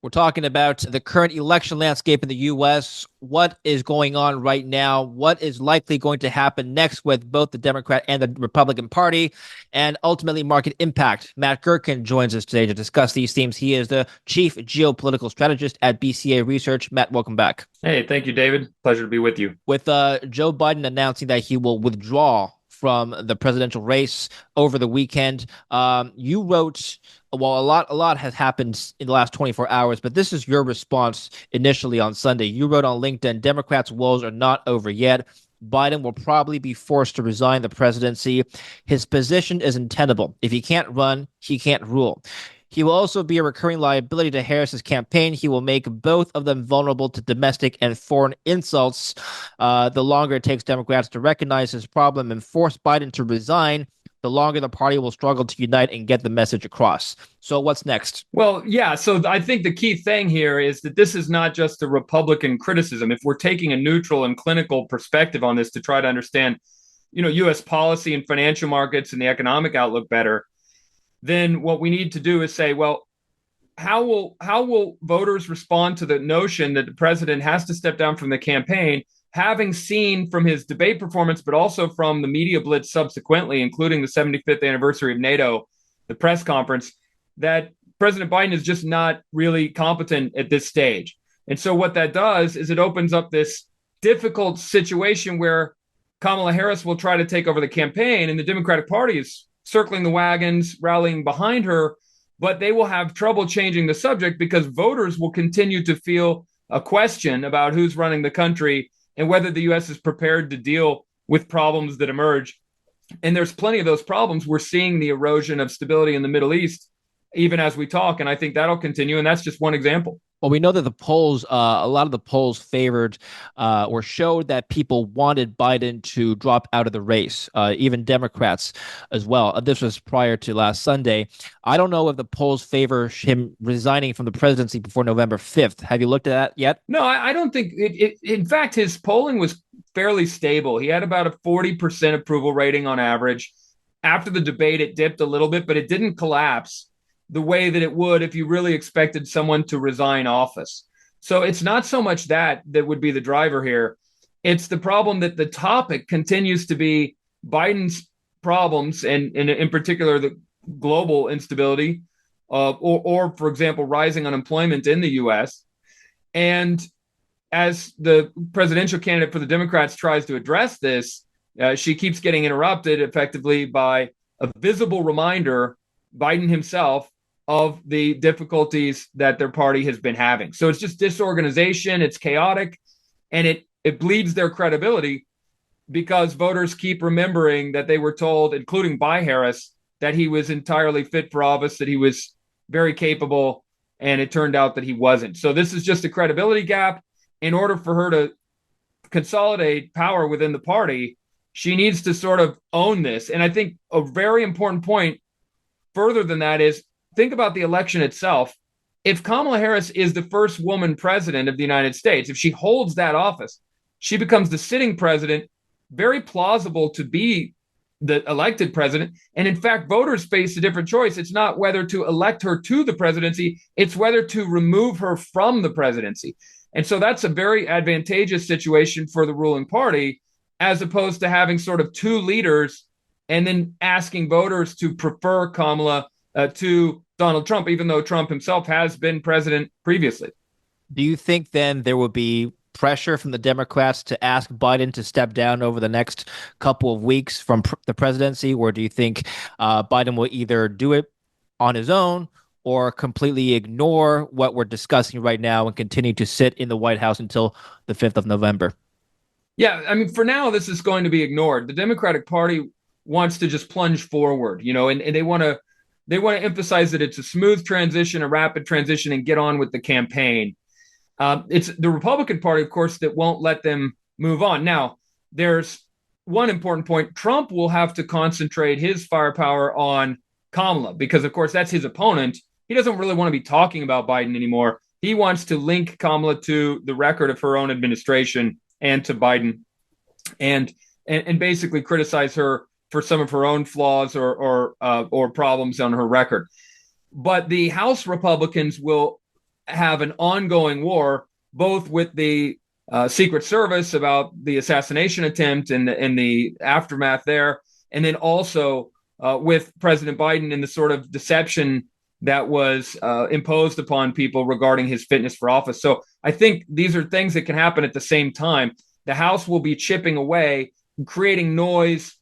We're talking about the current election landscape in the U.S., what is going on right now, what is likely going to happen next with both the Democrat and the Republican Party, and ultimately market impact. Matt Gertken joins us today to discuss these themes. He is the chief geopolitical strategist at BCA Research. Matt, welcome back. Hey, thank you, David. Pleasure to be with you. With Joe Biden announcing that he will withdraw from the presidential race over the weekend. You wrote, well, a lot has happened in the last 24 hours, but this is your response initially on Sunday. You wrote on LinkedIn, Democrats' woes are not over yet. Biden will probably be forced to resign the presidency. His position is untenable. If he can't run, he can't rule. He will also be a recurring liability to Harris's campaign. He will make both of them vulnerable to domestic and foreign insults. The longer it takes Democrats to recognize his problem and force Biden to resign, the longer the party will struggle to unite and get the message across. So what's next? Well, yeah, so I think the key thing here is that this is not just a Republican criticism. If we're taking a neutral and clinical perspective on this to try to understand, U.S. policy and financial markets and the economic outlook better, then what we need to do is say, well, how will voters respond to the notion that the president has to step down from the campaign, having seen from his debate performance, but also from the media blitz subsequently, including the 75th anniversary of NATO, the press conference, that President Biden is just not really competent at this stage. And so what that does is it opens up this difficult situation where Kamala Harris will try to take over the campaign, and the Democratic Party is circling the wagons, rallying behind her, but they will have trouble changing the subject because voters will continue to feel a question about who's running the country and whether the U.S. is prepared to deal with problems that emerge. And there's plenty of those problems. We're seeing the erosion of stability in the Middle East even as we talk, and I think that'll continue. And that's just one example. Well, we know that the polls, a lot of the polls favored or showed that people wanted Biden to drop out of the race, even Democrats as well. This was prior to last Sunday. I don't know if the polls favor him resigning from the presidency before November 5th. Have you looked at that yet? No, I don't think in fact, his polling was fairly stable. He had about a 40% approval rating on average. After the debate, it dipped a little bit, but it didn't collapse the way that it would if you really expected someone to resign office. So it's not so much that would be the driver here. It's the problem that the topic continues to be Biden's problems, and in particular, the global instability, or, for example, rising unemployment in the U.S. And as the presidential candidate for the Democrats tries to address this, she keeps getting interrupted effectively by a visible reminder, Biden himself, of the difficulties that their party has been having. So it's just disorganization, it's chaotic, and it bleeds their credibility because voters keep remembering that they were told, including by Harris, that he was entirely fit for office, that he was very capable, and it turned out that he wasn't. So this is just a credibility gap. In order for her to consolidate power within the party, she needs to sort of own this. And I think a very important point further than that is think about the election itself. If Kamala Harris is the first woman president of the United States, if she holds that office, she becomes the sitting president, very plausible to be the elected president. And in fact, voters face a different choice. It's not whether to elect her to the presidency, it's whether to remove her from the presidency. And so that's a very advantageous situation for the ruling party, as opposed to having sort of two leaders and then asking voters to prefer Kamala to Donald Trump, even though Trump himself has been president previously. Do you think then there will be pressure from the Democrats to ask Biden to step down over the next couple of weeks from the presidency, or do you think Biden will either do it on his own or completely ignore what we're discussing right now and continue to sit in the White House until the 5th of November? Yeah, I mean, for now, this is going to be ignored. The Democratic Party wants to just plunge forward, and they want to emphasize that it's a smooth transition, a rapid transition, and get on with the campaign. It's the Republican Party, of course, that won't let them move on. Now, there's one important point. Trump will have to concentrate his firepower on Kamala because, of course, that's his opponent. He doesn't really want to be talking about Biden anymore. He wants to link Kamala to the record of her own administration and to Biden, and basically criticize her for some of her own flaws or problems on her record. But the House Republicans will have an ongoing war, both with the Secret Service about the assassination attempt and the aftermath there, and then also with President Biden and the sort of deception that was imposed upon people regarding his fitness for office. So I think these are things that can happen at the same time. The House will be chipping away, creating noise,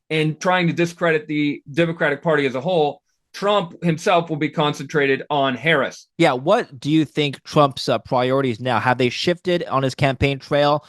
and trying to discredit the Democratic Party as a whole. Trump himself will be concentrated on Harris. Yeah, what do you think Trump's priorities now? Have they shifted on his campaign trail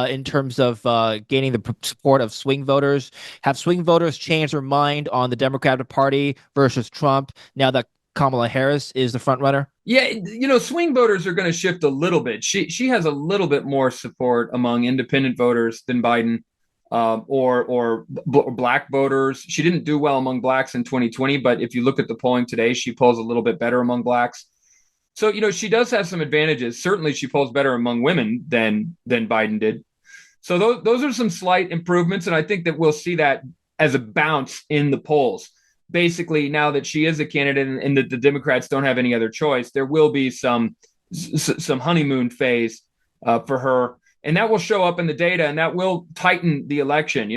in terms of gaining the support of swing voters? Have swing voters changed their mind on the Democratic Party versus Trump now that Kamala Harris is the front runner? Yeah, swing voters are going to shift a little bit. She has a little bit more support among independent voters than Biden, or black voters. She didn't do well among blacks in 2020, but if you look at the polling today, she polls a little bit better among blacks. So, she does have some advantages. Certainly, she polls better among women than Biden did. So those are some slight improvements, and I think that we'll see that as a bounce in the polls. Basically, now that she is a candidate and that the Democrats don't have any other choice, there will be some honeymoon phase for her, and that will show up in the data, and that will tighten the election.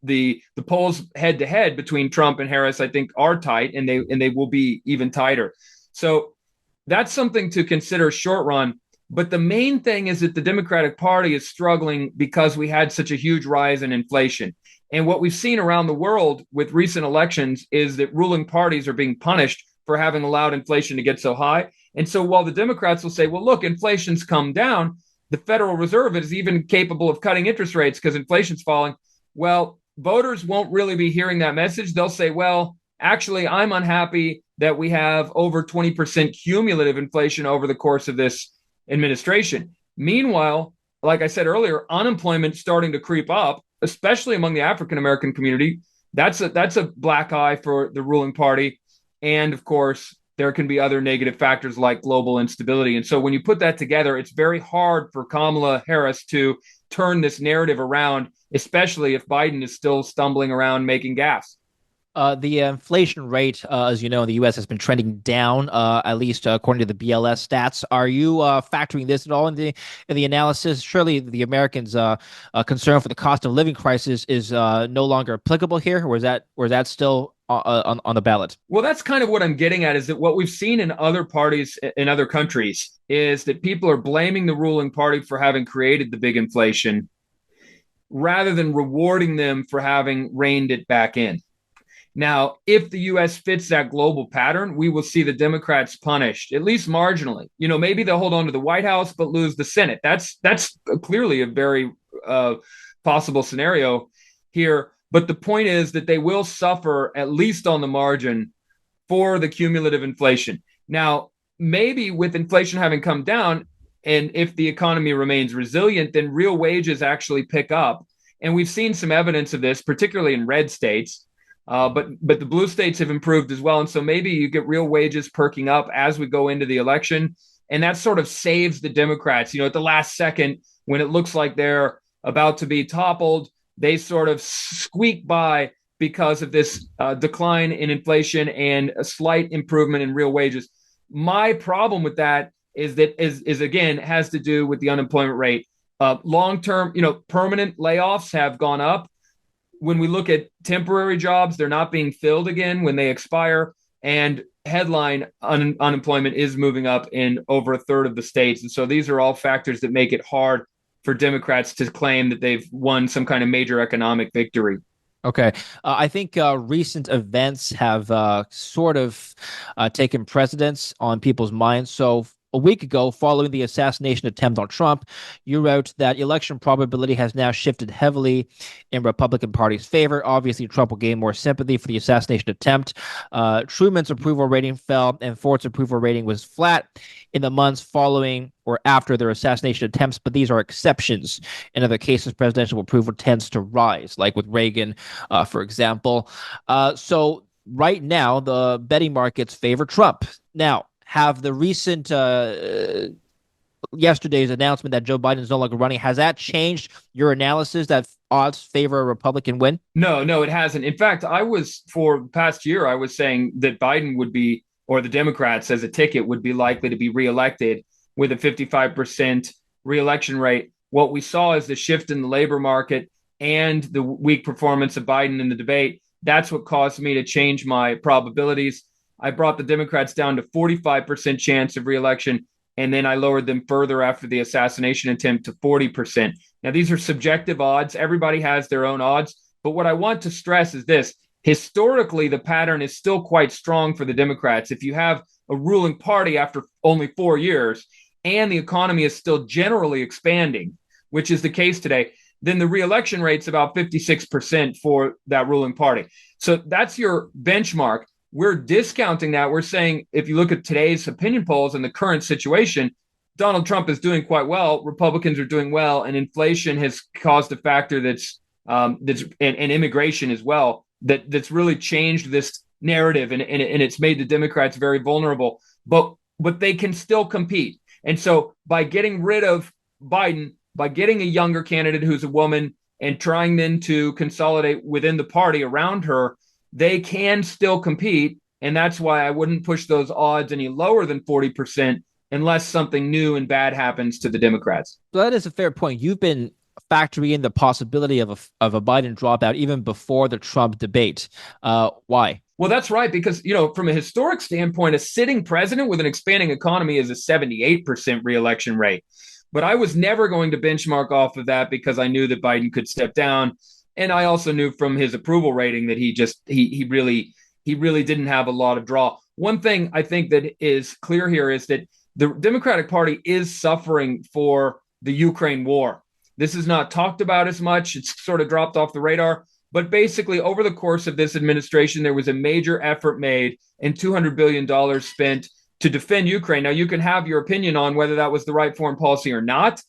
The polls head to head between Trump and Harris, I think, are tight, and they will be even tighter. So that's something to consider short run. But the main thing is that the Democratic Party is struggling because we had such a huge rise in inflation. And what we've seen around the world with recent elections is that ruling parties are being punished for having allowed inflation to get so high. And so while the Democrats will say, well, look, inflation's come down, the Federal Reserve is even capable of cutting interest rates because inflation's falling. Well, voters won't really be hearing that message. They'll say, well, actually, I'm unhappy that we have over 20% cumulative inflation over the course of this administration. Meanwhile, like I said earlier, unemployment starting to creep up, especially among the African American community. That's a black eye for the ruling party. And of course, there can be other negative factors like global instability. And so when you put that together, it's very hard for Kamala Harris to turn this narrative around, especially if Biden is still stumbling around making gas. The inflation rate, as you know, in the U.S. has been trending down, at least according to the BLS stats. Are you factoring this at all in the analysis? Surely the Americans' concern for the cost of living crisis is no longer applicable here, or is that still on the ballot? Well, that's kind of what I'm getting at, is that what we've seen in other parties in other countries is that people are blaming the ruling party for having created the big inflation rather than rewarding them for having reined it back in. Now, if the U.S. fits that global pattern, we will see the Democrats punished, at least marginally. Maybe they'll hold on to the White House but lose the Senate. That's clearly a very possible scenario here. But the point is that they will suffer, at least on the margin, for the cumulative inflation. Now, maybe with inflation having come down, and if the economy remains resilient, then real wages actually pick up. And we've seen some evidence of this, particularly in red states. But the blue states have improved as well. And so maybe you get real wages perking up as we go into the election. And that sort of saves the Democrats. At the last second, when it looks like they're about to be toppled, they sort of squeak by because of this decline in inflation and a slight improvement in real wages. My problem with that is again, has to do with the unemployment rate. Long-term, permanent layoffs have gone up. When we look at temporary jobs, they're not being filled again when they expire. And headline unemployment is moving up in over a third of the states. And so these are all factors that make it hard for Democrats to claim that they've won some kind of major economic victory. Okay. I think recent events have sort of taken precedence on people's minds. So a week ago, following the assassination attempt on Trump, you wrote that election probability has now shifted heavily in Republican Party's favor. Obviously, Trump will gain more sympathy for the assassination attempt. Truman's approval rating fell, and Ford's approval rating was flat in the months following or after their assassination attempts, but these are exceptions. In other cases, presidential approval tends to rise, like with Reagan, for example. So right now, the betting markets favor Trump. Now, have the recent yesterday's announcement that Joe Biden is no longer running, has that changed your analysis that odds favor a Republican win? No, it hasn't. In fact, for the past year, I was saying that Biden would be, or the Democrats as a ticket would be likely to be reelected with a 55% reelection rate. What we saw is the shift in the labor market and the weak performance of Biden in the debate. That's what caused me to change my probabilities. I brought the Democrats down to 45% chance of reelection, and then I lowered them further after the assassination attempt to 40%. Now, these are subjective odds. Everybody has their own odds. But what I want to stress is this. Historically, the pattern is still quite strong for the Democrats. If you have a ruling party after only 4 years and the economy is still generally expanding, which is the case today, then the reelection rate's about 56% for that ruling party. So that's your benchmark. We're discounting that. We're saying if you look at today's opinion polls and the current situation, Donald Trump is doing quite well. Republicans are doing well, and inflation has caused a factor that's and immigration as well that's really changed this narrative, and it's made the Democrats very vulnerable. But they can still compete, and so by getting rid of Biden, by getting a younger candidate who's a woman, and trying then to consolidate within the party around her, they can still compete, and that's why I wouldn't push those odds any lower than 40% unless something new and bad happens to the Democrats. So that is a fair point. You've been factoring in the possibility of a Biden dropout even before the Trump debate. Why? Well, that's right, because, from a historic standpoint, a sitting president with an expanding economy is a 78% reelection rate. But I was never going to benchmark off of that because I knew that Biden could step down. And I also knew from his approval rating that he really didn't have a lot of draw. One thing I think that is clear here is that the Democratic Party is suffering for the Ukraine war. This is not talked about as much. It's sort of dropped off the radar. But basically, over the course of this administration, there was a major effort made and $200 billion spent to defend Ukraine. Now, you can have your opinion on whether that was the right foreign policy or not.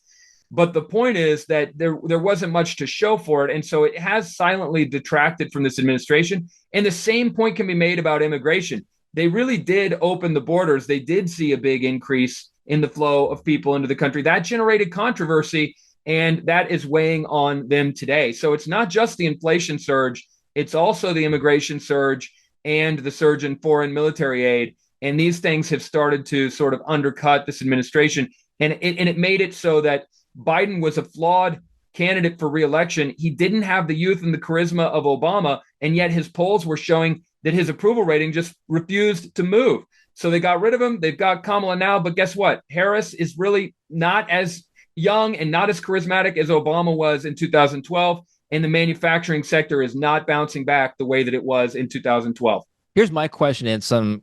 But the point is that there wasn't much to show for it. And so it has silently detracted from this administration. And the same point can be made about immigration. They really did open the borders. They did see a big increase in the flow of people into the country. That generated controversy, and that is weighing on them today. So it's not just the inflation surge, it's also the immigration surge and the surge in foreign military aid. And these things have started to sort of undercut this administration. And it made it so that Biden was a flawed candidate for reelection. He didn't have the youth and the charisma of Obama, and yet his polls were showing that his approval rating just refused to move. So they got rid of him. They've got Kamala now, but guess what? Harris is really not as young and not as charismatic as Obama was in 2012, and the manufacturing sector is not bouncing back the way that it was in 2012. Here's my question, and some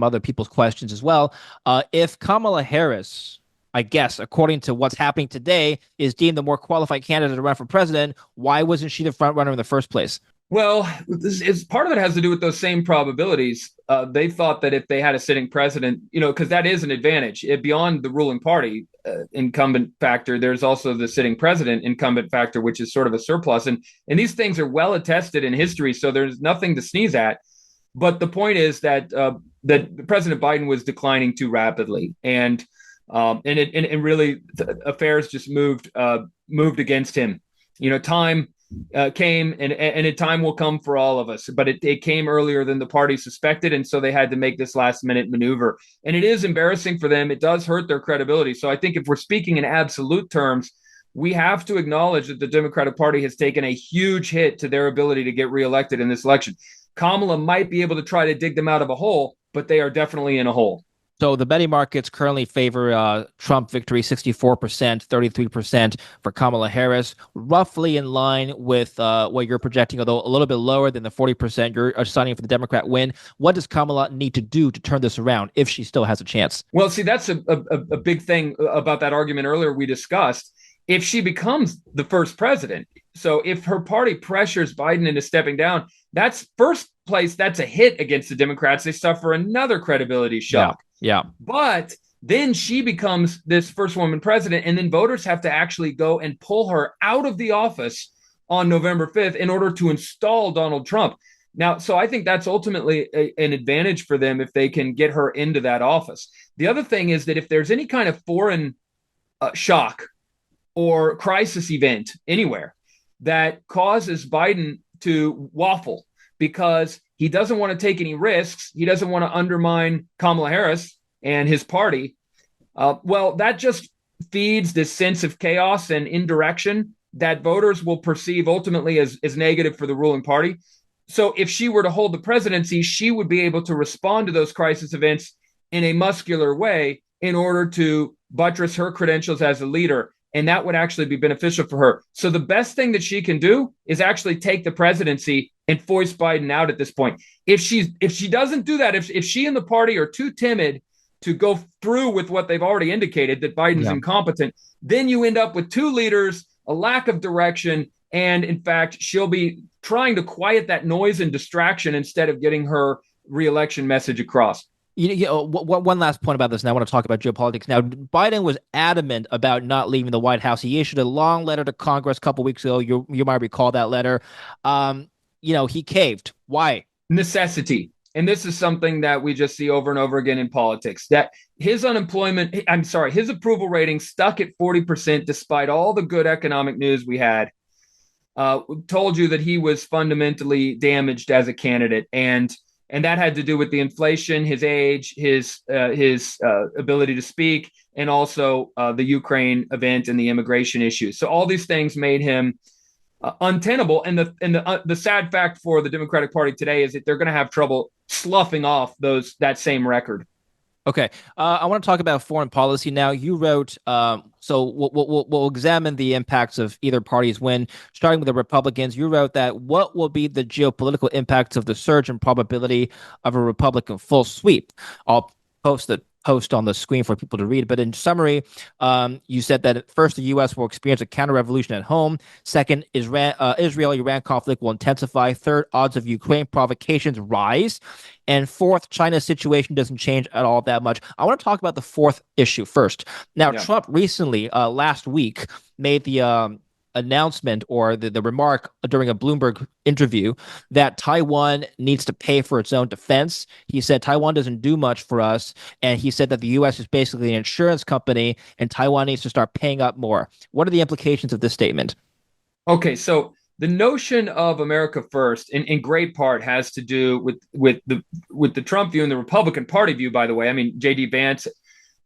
other people's questions as well. If Kamala Harris, I guess, according to what's happening today, is deemed the more qualified candidate to run for president, why wasn't she the front runner in the first place? Well, part of it has to do with those same probabilities. They thought that if they had a sitting president, because that is an advantage. Beyond the ruling party incumbent factor, there's also the sitting president incumbent factor, which is sort of a surplus. And these things are well attested in history, so there's nothing to sneeze at. But the point is that President Biden was declining too rapidly, and really affairs just moved against him. Time came, and a time will come for all of us, but it came earlier than the party suspected, and so they had to make this last minute maneuver. And it is embarrassing for them. It does hurt their credibility. So I think if we're speaking in absolute terms, we have to acknowledge that the Democratic Party has taken a huge hit to their ability to get reelected in this election. Kamala might be able to try to dig them out of a hole, but they are definitely in a hole. So the betting markets currently favor Trump victory 64%, 33% for Kamala Harris, roughly in line with what you're projecting, although a little bit lower than the 40% you're assigning for the Democrat win. What does Kamala need to do to turn this around if she still has a chance? Well, see, that's a big thing about that argument earlier we discussed. If she becomes the first president, so if her party pressures Biden into stepping down, that's first place. That's a hit against the Democrats. They suffer another credibility shock. Yeah. But then she becomes this first woman president, and then voters have to actually go and pull her out of the office on November 5th in order to install Donald Trump. Now, so I think that's ultimately an advantage for them if they can get her into that office. The other thing is that if there's any kind of foreign shock or crisis event anywhere that causes Biden to waffle because he doesn't want to take any risks. He doesn't want to undermine Kamala Harris and his party. Well, that just feeds this sense of chaos and indirection that voters will perceive ultimately as negative for the ruling party. So if she were to hold the presidency, she would be able to respond to those crisis events in a muscular way in order to buttress her credentials as a leader. And that would actually be beneficial for her. So the best thing that she can do is actually take the presidency and foist Biden out at this point. If she doesn't do that, if she and the party are too timid to go through with what they've already indicated, that Biden's incompetent, then you end up with two leaders, a lack of direction, and in fact, she'll be trying to quiet that noise and distraction instead of getting her reelection message across. One last point about this, and I want to talk about geopolitics. Now, Biden was adamant about not leaving the White House. He issued a long letter to Congress a couple weeks ago. You might recall that letter. He caved. Why? Necessity. And this is something that we just see over and over again in politics, that his approval rating stuck at 40% despite all the good economic news we had. Told you that he was fundamentally damaged as a candidate. And that had to do with the inflation, his age, his ability to speak, and also the Ukraine event and the immigration issues. So all these things made him untenable. And the sad fact for the Democratic Party today is that they're going to have trouble sloughing off that same record. Okay, I want to talk about foreign policy now. You wrote, so we'll examine the impacts of either party's win, starting with the Republicans. You wrote that what will be the geopolitical impacts of the surge in probability of a Republican full sweep? I'll post the post on the screen for people to read. But in summary, you said that first, the U.S. will experience a counter-revolution at home. Second, Israel-Iran conflict will intensify. Third, odds of Ukraine provocations rise. And fourth, China's situation doesn't change at all that much. I want to talk about the fourth issue first. Now, Trump recently, last week, made the announcement or the remark during a Bloomberg interview that Taiwan needs to pay for its own defense. He said Taiwan doesn't do much for us. And he said that the U.S. is basically an insurance company and Taiwan needs to start paying up more. What are the implications of this statement? Okay, so the notion of America first, in great part, has to do with the Trump view and the Republican Party view, by the way. I mean, J.D. Vance,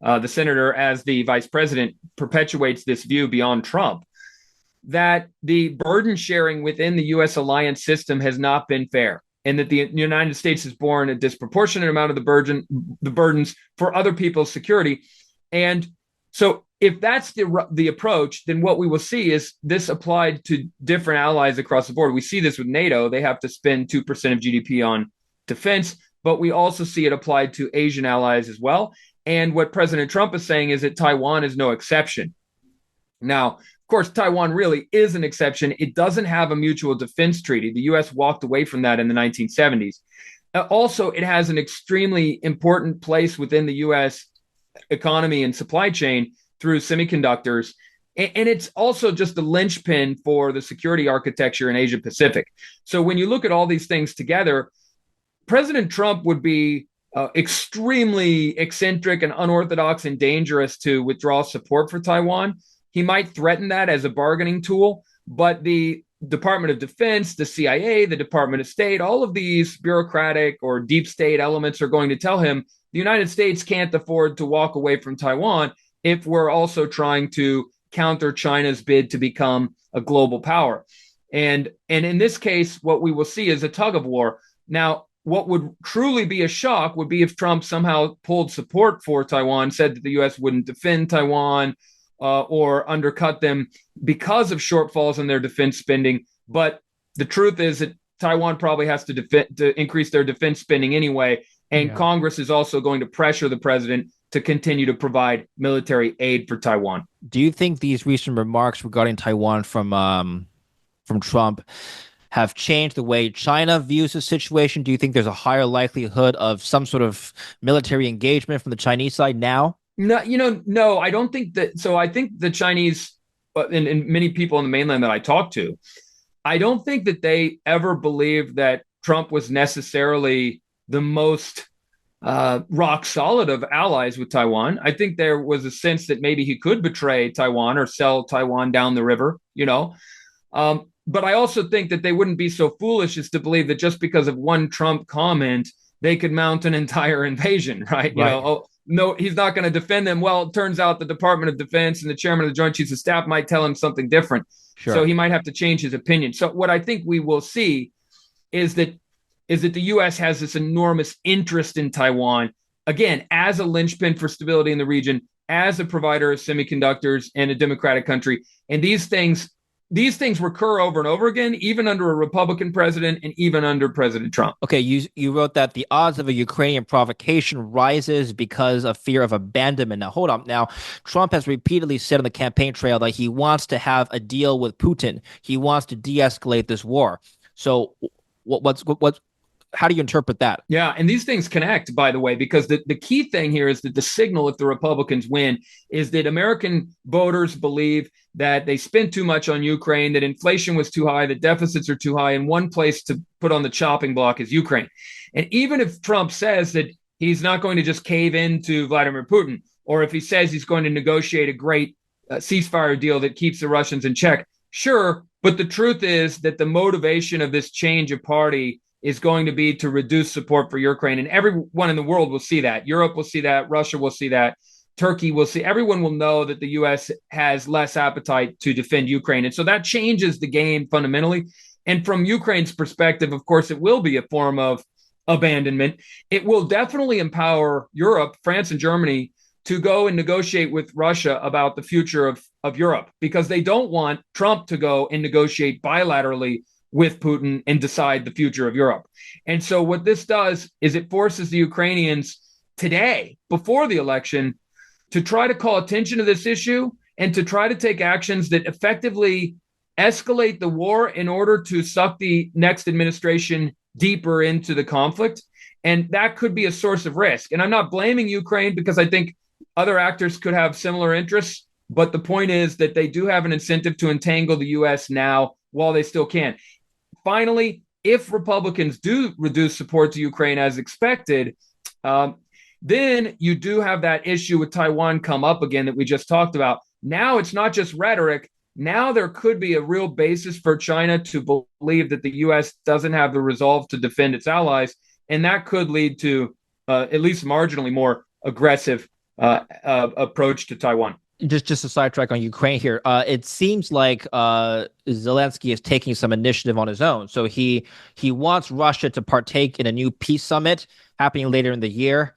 the senator, as the vice president, perpetuates this view beyond Trump, that the burden sharing within the U.S. alliance system has not been fair, and that the United States has borne a disproportionate amount of the burdens for other people's security. And so if that's the approach, then what we will see is this applied to different allies across the board. We see this with NATO. They have to spend 2% of GDP on defense, but we also see it applied to Asian allies as well. And what President Trump is saying is that Taiwan is no exception. Now, of course, Taiwan really is an exception. It doesn't have a mutual defense treaty. The U.S. walked away from that in the 1970s. Also, it has an extremely important place within the U.S. economy and supply chain through semiconductors. And it's also just a linchpin for the security architecture in Asia Pacific. So when you look at all these things together, President Trump would be extremely eccentric and unorthodox and dangerous to withdraw support for Taiwan. He might threaten that as a bargaining tool, but the Department of Defense, the CIA, the Department of State, all of these bureaucratic or deep state elements are going to tell him the United States can't afford to walk away from Taiwan if we're also trying to counter China's bid to become a global power. And in this case, what we will see is a tug of war. Now, what would truly be a shock would be if Trump somehow pulled support for Taiwan, said that the U.S. wouldn't defend Taiwan, or undercut them because of shortfalls in their defense spending. But the truth is that Taiwan probably has to increase their defense spending anyway. And Congress is also going to pressure the president to continue to provide military aid for Taiwan. Do you think these recent remarks regarding Taiwan from Trump have changed the way China views the situation? Do you think there's a higher likelihood of some sort of military engagement from the Chinese side now? No, no, I don't think that. So I think the Chinese and many people in the mainland that I talk to, I don't think that they ever believed that Trump was necessarily the most rock solid of allies with Taiwan. I think there was a sense that maybe he could betray Taiwan or sell Taiwan down the river, but I also think that they wouldn't be so foolish as to believe that just because of one Trump comment, they could mount an entire invasion, right? Right. Oh, no, he's not going to defend them. Well, it turns out the Department of Defense and the chairman of the Joint Chiefs of Staff might tell him something different. So Sure. he might have to change his opinion. So what I think we will see is that the U.S. has this enormous interest in Taiwan, again, as a linchpin for stability in the region, as a provider of semiconductors and a democratic country. And these things recur over and over again, even under a Republican president and even under President Trump. Okay, you wrote that the odds of a Ukrainian provocation rises because of fear of abandonment. Now, hold on. Now, Trump has repeatedly said on the campaign trail that he wants to have a deal with Putin. He wants to de-escalate this war. So, what's how do you interpret that? Yeah, and these things connect, by the way, because the key thing here is that the signal, if the Republicans win, is that American voters believe that they spent too much on Ukraine, that inflation was too high, that deficits are too high, and one place to put on the chopping block is Ukraine. And even if Trump says that he's not going to just cave into Vladimir Putin, or if he says he's going to negotiate a great ceasefire deal that keeps the Russians in check, sure, but the truth is that the motivation of this change of party is going to be to reduce support for Ukraine. And everyone in the world will see that. Europe will see that. Russia will see that. Turkey will see. Everyone will know that the U.S. has less appetite to defend Ukraine. And so that changes the game fundamentally. And from Ukraine's perspective, of course, it will be a form of abandonment. It will definitely empower Europe, France and Germany, to go and negotiate with Russia about the future of Europe, because they don't want Trump to go and negotiate bilaterally with Putin and decide the future of Europe. And so what this does is it forces the Ukrainians today, before the election, to try to call attention to this issue and to try to take actions that effectively escalate the war in order to suck the next administration deeper into the conflict. And that could be a source of risk. And I'm not blaming Ukraine, because I think other actors could have similar interests. But the point is that they do have an incentive to entangle the U.S. now while they still can. Finally, if Republicans do reduce support to Ukraine as expected, then you do have that issue with Taiwan come up again that we just talked about. Now it's not just rhetoric. Now there could be a real basis for China to believe that the U.S. doesn't have the resolve to defend its allies, and that could lead to at least marginally more aggressive approach to Taiwan. Just a sidetrack on Ukraine here. It seems like Zelensky is taking some initiative on his own. So he wants Russia to partake in a new peace summit happening later in the year.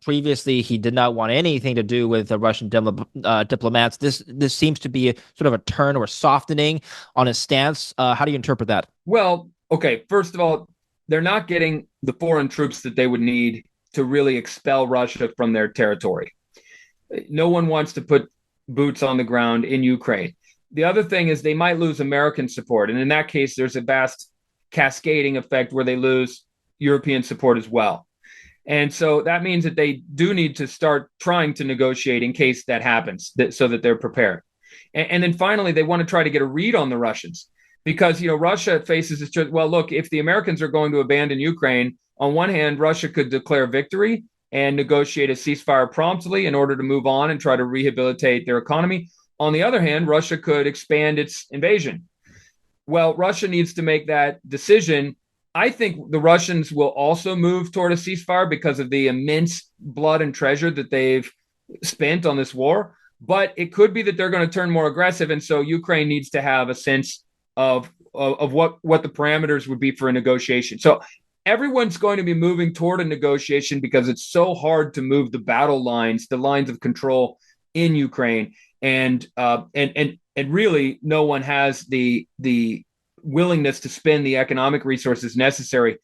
Previously, he did not want anything to do with the Russian diplomats. This seems to be sort of a turn or softening on his stance. How do you interpret that? Well, okay. First of all, they're not getting the foreign troops that they would need to really expel Russia from their territory. No one wants to put boots on the ground in Ukraine. The other thing is they might lose American support. And in that case, there's a vast cascading effect where they lose European support as well. And so that means that they do need to start trying to negotiate in case that happens, so that they're prepared. And then finally, they want to try to get a read on the Russians, because, Russia faces this choice. Well, look, if the Americans are going to abandon Ukraine, on one hand, Russia could declare victory and negotiate a ceasefire promptly in order to move on and try to rehabilitate their economy. On the other hand, Russia could expand its invasion. Well, Russia needs to make that decision. I think the Russians will also move toward a ceasefire because of the immense blood and treasure that they've spent on this war. But it could be that they're going to turn more aggressive. And so Ukraine needs to have a sense of what the parameters would be for a negotiation. So everyone's going to be moving toward a negotiation because it's so hard to move the battle lines, the lines of control in Ukraine, and really no one has the willingness to spend the economic resources necessary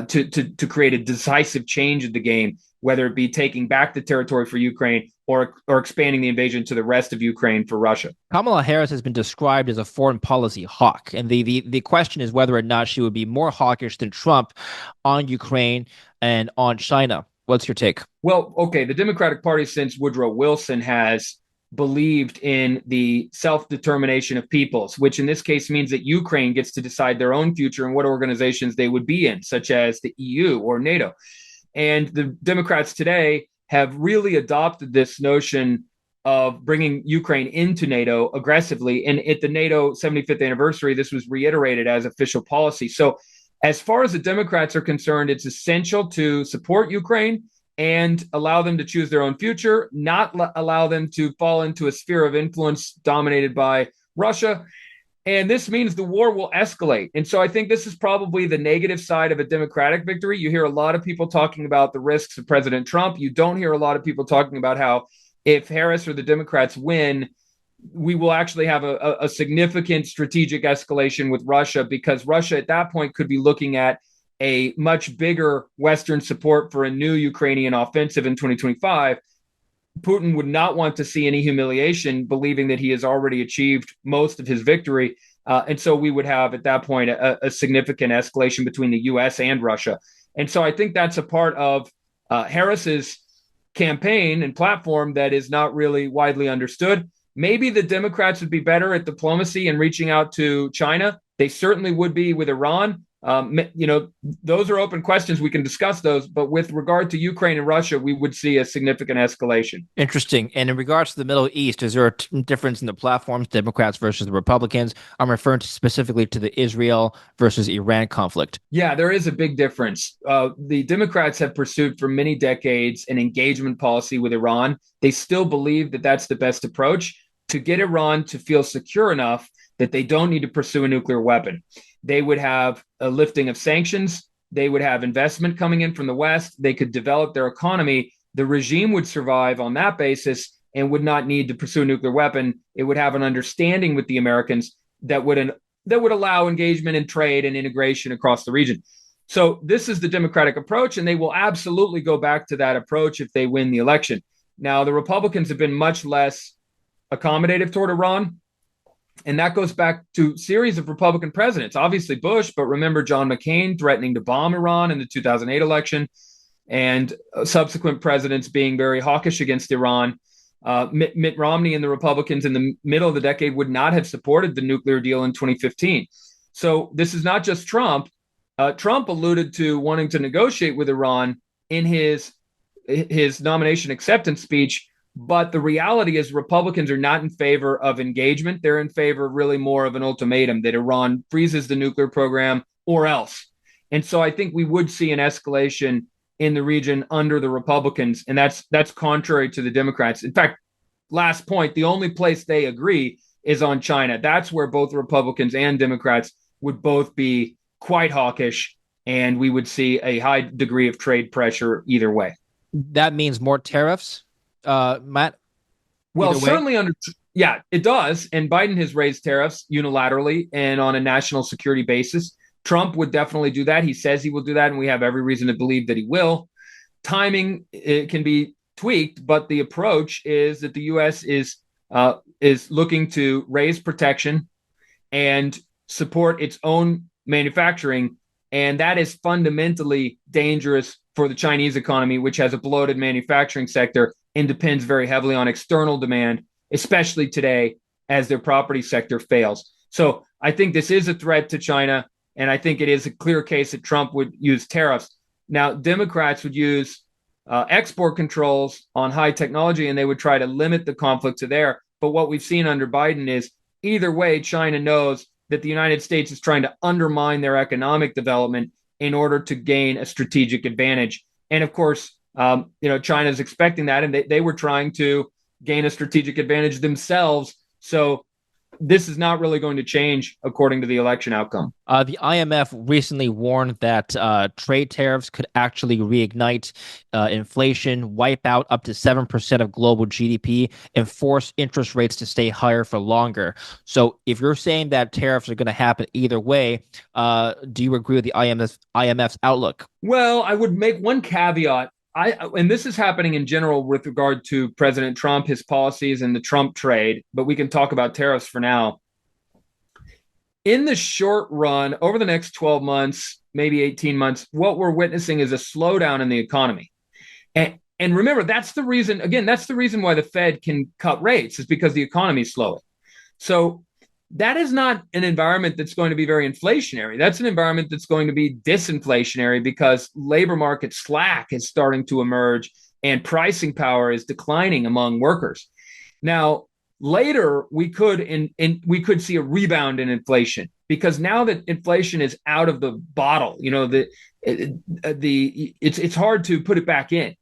to create a decisive change of the game, whether it be taking back the territory for Ukraine or expanding the invasion to the rest of Ukraine for Russia. Kamala Harris has been described as a foreign policy hawk, and the question is whether or not she would be more hawkish than Trump on Ukraine and on China. What's your take? Well, okay, the Democratic Party since Woodrow Wilson has believed in the self-determination of peoples, which in this case means that Ukraine gets to decide their own future and what organizations they would be in, such as the EU or NATO. And the Democrats today have really adopted this notion of bringing Ukraine into NATO aggressively. And at the NATO 75th anniversary, this was reiterated as official policy. So, as far as the Democrats are concerned, it's essential to support Ukraine and allow them to choose their own future, not allow them to fall into a sphere of influence dominated by Russia. And this means the war will escalate. And so I think this is probably the negative side of a Democratic victory. You hear a lot of people talking about the risks of President Trump. You don't hear a lot of people talking about how if Harris or the Democrats win, we will actually have a significant strategic escalation with Russia, because Russia at that point could be looking at a much bigger Western support for a new Ukrainian offensive in 2025. Putin would not want to see any humiliation, believing that he has already achieved most of his victory. And so we would have at that point a significant escalation between the U.S. and Russia. And so I think that's a part of Harris's campaign and platform that is not really widely understood. Maybe the Democrats would be better at diplomacy and reaching out to China. They certainly would be with Iran. Those are open questions. We can discuss those. But with regard to Ukraine and Russia, we would see a significant escalation. Interesting. And in regards to the Middle East, is there a difference in the platforms, Democrats versus the Republicans? I'm referring specifically to the Israel versus Iran conflict. Yeah, there is a big difference. The Democrats have pursued for many decades an engagement policy with Iran. They still believe that that's the best approach to get Iran to feel secure enough that they don't need to pursue a nuclear weapon. They would have a lifting of sanctions. They would have investment coming in from the West. They could develop their economy. The regime would survive on that basis and would not need to pursue a nuclear weapon. It would have an understanding with the Americans that would allow engagement in trade and integration across the region. So this is the Democratic approach, and they will absolutely go back to that approach if they win the election. Now, the Republicans have been much less accommodative toward Iran. And that goes back to a series of Republican presidents, obviously Bush, but remember John McCain threatening to bomb Iran in the 2008 election, and subsequent presidents being very hawkish against Iran. Mitt Romney and the Republicans in the middle of the decade would not have supported the nuclear deal in 2015. So this is not just Trump. Trump alluded to wanting to negotiate with Iran in his nomination acceptance speech. But the reality is Republicans are not in favor of engagement. They're in favor really more of an ultimatum that Iran freezes the nuclear program or else. And so I think we would see an escalation in the region under the Republicans. And that's contrary to the Democrats. In fact, last point, the only place they agree is on China. That's where both Republicans and Democrats would both be quite hawkish, and we would see a high degree of trade pressure either way. That means more tariffs? Matt? Well, certainly yeah, it does. And Biden has raised tariffs unilaterally and on a national security basis. Trump would definitely do that. He says he will do that, and we have every reason to believe that he will. Timing, it can be tweaked, but the approach is that the U.S. is looking to raise protection and support its own manufacturing, and that is fundamentally dangerous for the Chinese economy, which has a bloated manufacturing sector and depends very heavily on external demand, especially today as their property sector fails. So I think this is a threat to China, and I think it is a clear case that Trump would use tariffs. Now, Democrats would use export controls on high technology, and they would try to limit the conflict to there. But what we've seen under Biden is either way, China knows that the United States is trying to undermine their economic development in order to gain a strategic advantage. And of course, China's expecting that, and they were trying to gain a strategic advantage themselves. So this is not really going to change according to the election outcome. The IMF recently warned that trade tariffs could actually reignite inflation, wipe out up to 7% of global GDP, and force interest rates to stay higher for longer. So if you're saying that tariffs are going to happen either way, do you agree with the IMF's outlook? Well, I would make one caveat. And this is happening in general with regard to President Trump, his policies, and the Trump trade, but we can talk about tariffs for now. In the short run, over the next 12 months, maybe 18 months, what we're witnessing is a slowdown in the economy. And remember, that's the reason why the Fed can cut rates, is because the economy is slowing. So that is not an environment that's going to be very inflationary. That's an environment that's going to be disinflationary, because labor market slack is starting to emerge and pricing power is declining among workers. Now, later we could see a rebound in inflation because now that inflation is out of the bottle, it's hard to put it back in.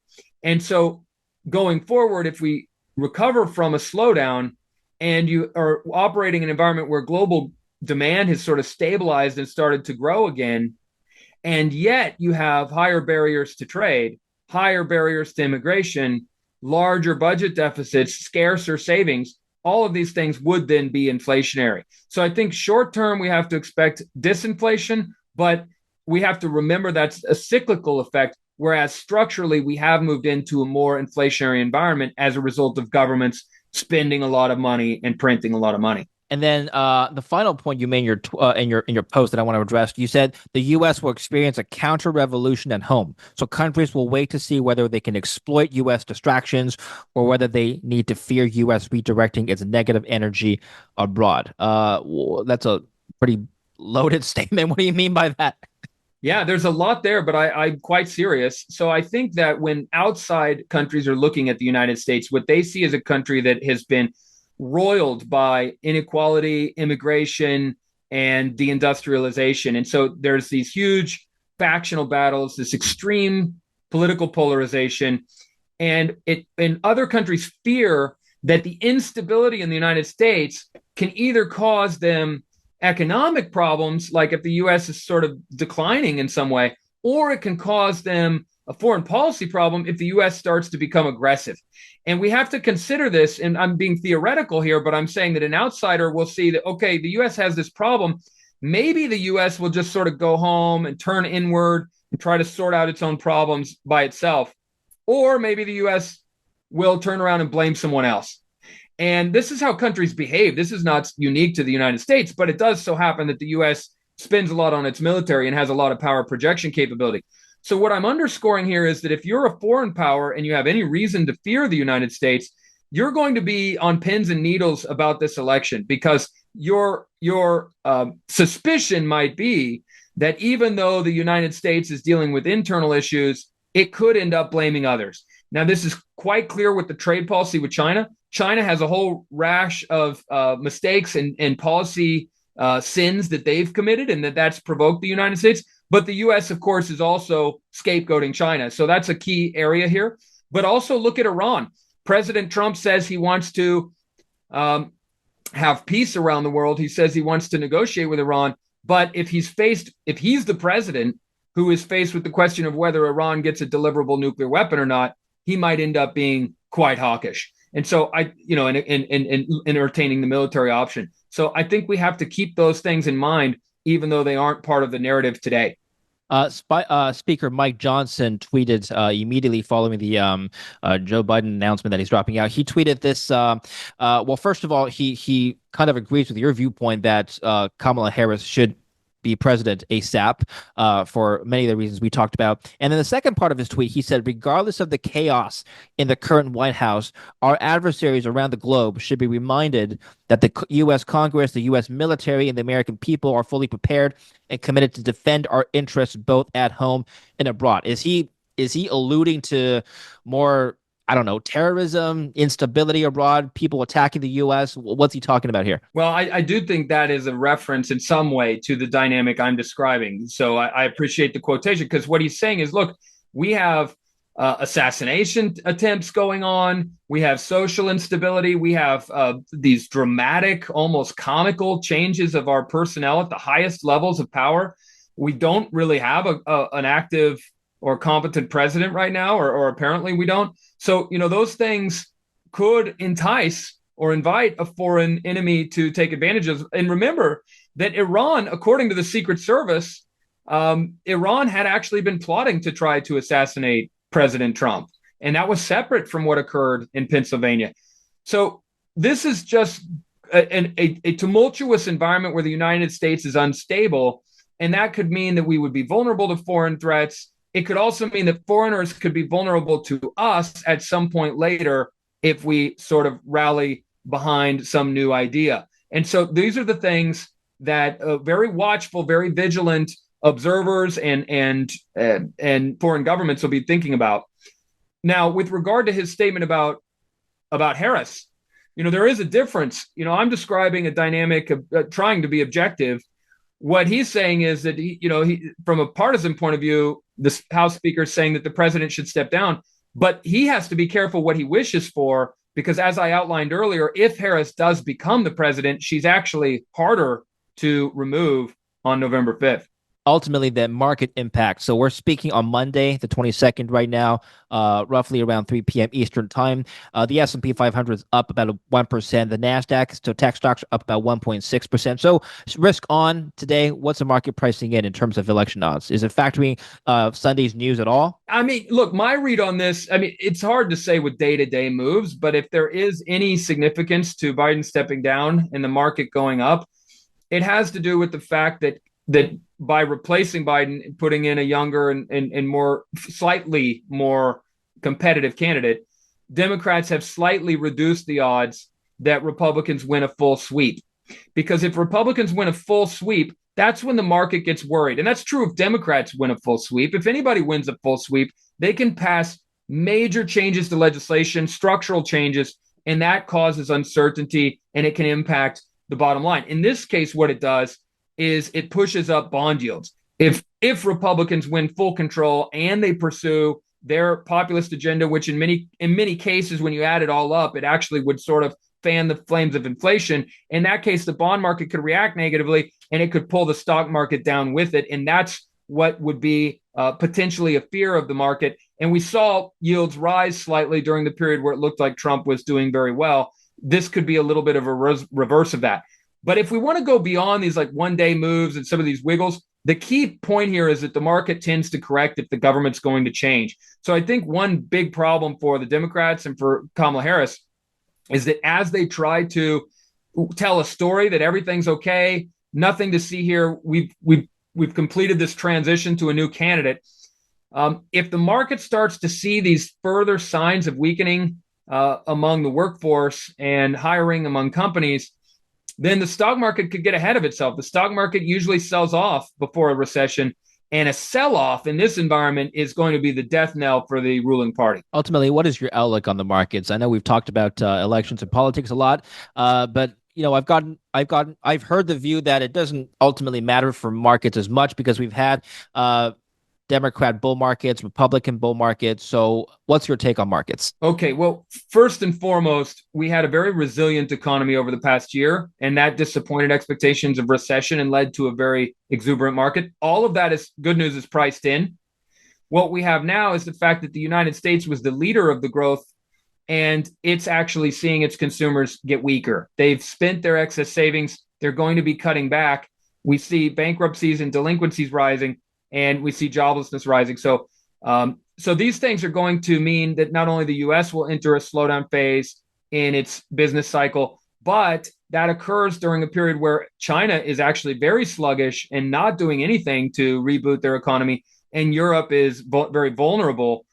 And so going forward, if we recover from a slowdown and you are operating in an environment where global demand has sort of stabilized and started to grow again, and yet you have higher barriers to trade, higher barriers to immigration, larger budget deficits, scarcer savings, all of these things would then be inflationary. So I think short term, we have to expect disinflation, but we have to remember that's a cyclical effect, whereas structurally, we have moved into a more inflationary environment as a result of governments spending a lot of money and printing a lot of money. And then the final point you made in your post that I want to address, you said the U.S. will experience a counter-revolution at home. So countries will wait to see whether they can exploit U.S. distractions or whether they need to fear U.S. redirecting its negative energy abroad. That's a pretty loaded statement. What do you mean by that? Yeah, there's a lot there, but I'm quite serious. So I think that when outside countries are looking at the United States, what they see is a country that has been roiled by inequality, immigration, and deindustrialization. And so there's these huge factional battles, this extreme political polarization, and other countries fear that the instability in the United States can either cause them economic problems, like if the US is sort of declining in some way, or it can cause them a foreign policy problem if the US starts to become aggressive. And we have to consider this, and I'm being theoretical here, but I'm saying that an outsider will see that, okay, the US has this problem. Maybe the US will just sort of go home and turn inward and try to sort out its own problems by itself. Or maybe the US will turn around and blame someone else. And this is how countries behave. This is not unique to the United States, but it does so happen that the US spends a lot on its military and has a lot of power projection capability. So, what I'm underscoring here is that if you're a foreign power and you have any reason to fear the United States, you're going to be on pins and needles about this election because your suspicion might be that even though the United States is dealing with internal issues, it could end up blaming others. Now, this is quite clear with the trade policy with China. China has a whole rash of mistakes and policy sins that they've committed, and that's provoked the United States. But the U.S., of course, is also scapegoating China. So that's a key area here. But also look at Iran. President Trump says he wants to have peace around the world. He says he wants to negotiate with Iran. But if he's the president who is faced with the question of whether Iran gets a deliverable nuclear weapon or not, he might end up being quite hawkish. And so and entertaining the military option. So I think we have to keep those things in mind, even though they aren't part of the narrative today. Speaker Mike Johnson tweeted immediately following the Joe Biden announcement that he's dropping out. He tweeted this. Well, first of all, he kind of agrees with your viewpoint that Kamala Harris should be president ASAP for many of the reasons we talked about. And then the second part of his tweet, he said, regardless of the chaos in the current White House, our adversaries around the globe should be reminded that the U.S. Congress, the U.S. military, and the American people are fully prepared and committed to defend our interests both at home and abroad. Is he alluding to more, I don't know, terrorism, instability abroad, people attacking the U.S.? What's he talking about here? Well, I do think that is a reference in some way to the dynamic I'm describing. So I appreciate the quotation because what he's saying is, look, we have assassination attempts going on. We have social instability. We have these dramatic, almost comical changes of our personnel at the highest levels of power. We don't really have an active or competent president right now, or apparently we don't. So, those things could entice or invite a foreign enemy to take advantage of. And remember that Iran, according to the Secret Service, Iran had actually been plotting to try to assassinate President Trump. And that was separate from what occurred in Pennsylvania. So this is just a tumultuous environment where the United States is unstable. And that could mean that we would be vulnerable to foreign threats. It could also mean that foreigners could be vulnerable to us at some point later if we sort of rally behind some new idea. And so these are the things that very watchful, very vigilant observers and foreign governments will be thinking about. Now, with regard to his statement about Harris, there is a difference. I'm describing a dynamic of trying to be objective. What he's saying is that from a partisan point of view, the House Speaker is saying that the president should step down, but he has to be careful what he wishes for, because as I outlined earlier, if Harris does become the president, she's actually harder to remove on November 5th. Ultimately the market impact. So we're speaking on Monday, the 22nd right now, roughly around 3 p.m. Eastern time. The S&P 500 is up about 1%. The NASDAQ, so tech stocks are up about 1.6%. So risk on today. What's the market pricing in terms of election odds? Is it factoring Sunday's news at all? I mean, look, my read on this, I mean, it's hard to say with day-to-day moves, but if there is any significance to Biden stepping down and the market going up, it has to do with the fact that by replacing Biden and putting in a younger and more slightly more competitive candidate, Democrats have slightly reduced the odds that Republicans win a full sweep. Because if Republicans win a full sweep, that's when the market gets worried. And that's true if Democrats win a full sweep. If anybody wins a full sweep, they can pass major changes to legislation, structural changes, and that causes uncertainty and it can impact the bottom line. In this case, what it does is it pushes up bond yields. If Republicans win full control and they pursue their populist agenda, which in many cases, when you add it all up, it actually would sort of fan the flames of inflation. In that case, the bond market could react negatively and it could pull the stock market down with it. And that's what would be potentially a fear of the market. And we saw yields rise slightly during the period where it looked like Trump was doing very well. This could be a little bit of a reverse of that. But if we want to go beyond these like one-day moves and some of these wiggles, the key point here is that the market tends to correct if the government's going to change. So I think one big problem for the Democrats and for Kamala Harris is that as they try to tell a story that everything's okay, nothing to see here, we've completed this transition to a new candidate. If the market starts to see these further signs of weakening among the workforce and hiring among companies, then the stock market could get ahead of itself. The stock market usually sells off before a recession, and a sell-off in this environment is going to be the death knell for the ruling party. Ultimately, what is your outlook on the markets? I know we've talked about elections and politics a lot, but I've heard the view that it doesn't ultimately matter for markets as much because we've had Democrat bull markets, Republican bull markets. So what's your take on markets? Okay, well, first and foremost, we had a very resilient economy over the past year, and that disappointed expectations of recession and led to a very exuberant market. All of that is good news is priced in. What we have now is the fact that the United States was the leader of the growth, and it's actually seeing its consumers get weaker. They've spent their excess savings. They're going to be cutting back. We see bankruptcies and delinquencies rising, and we see joblessness rising. So these things are going to mean that not only the U.S. will enter a slowdown phase in its business cycle, but that occurs during a period where China is actually very sluggish and not doing anything to reboot their economy, and Europe is very vulnerable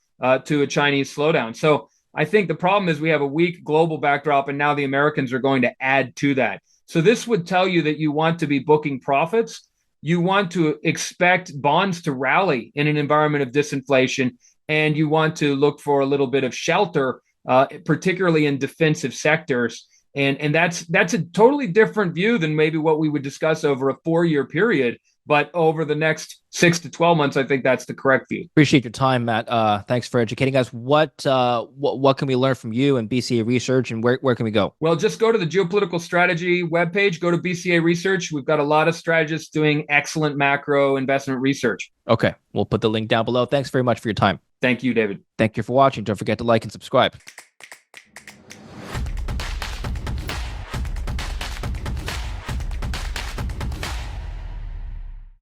to a Chinese slowdown. So I think the problem is we have a weak global backdrop, and now the Americans are going to add to that. So this would tell you that you want to be booking profits. You want to expect bonds to rally in an environment of disinflation, and you want to look for a little bit of shelter, particularly in defensive sectors. And that's a totally different view than maybe what we would discuss over a 4-year period. But over the next 6 to 12 months, I think that's the correct view. Appreciate your time, Matt. Thanks for educating us. What can we learn from you and BCA Research, and where can we go? Well, just go to the Geopolitical Strategy webpage, go to BCA Research. We've got a lot of strategists doing excellent macro investment research. Okay, we'll put the link down below. Thanks very much for your time. Thank you, David. Thank you for watching. Don't forget to like and subscribe.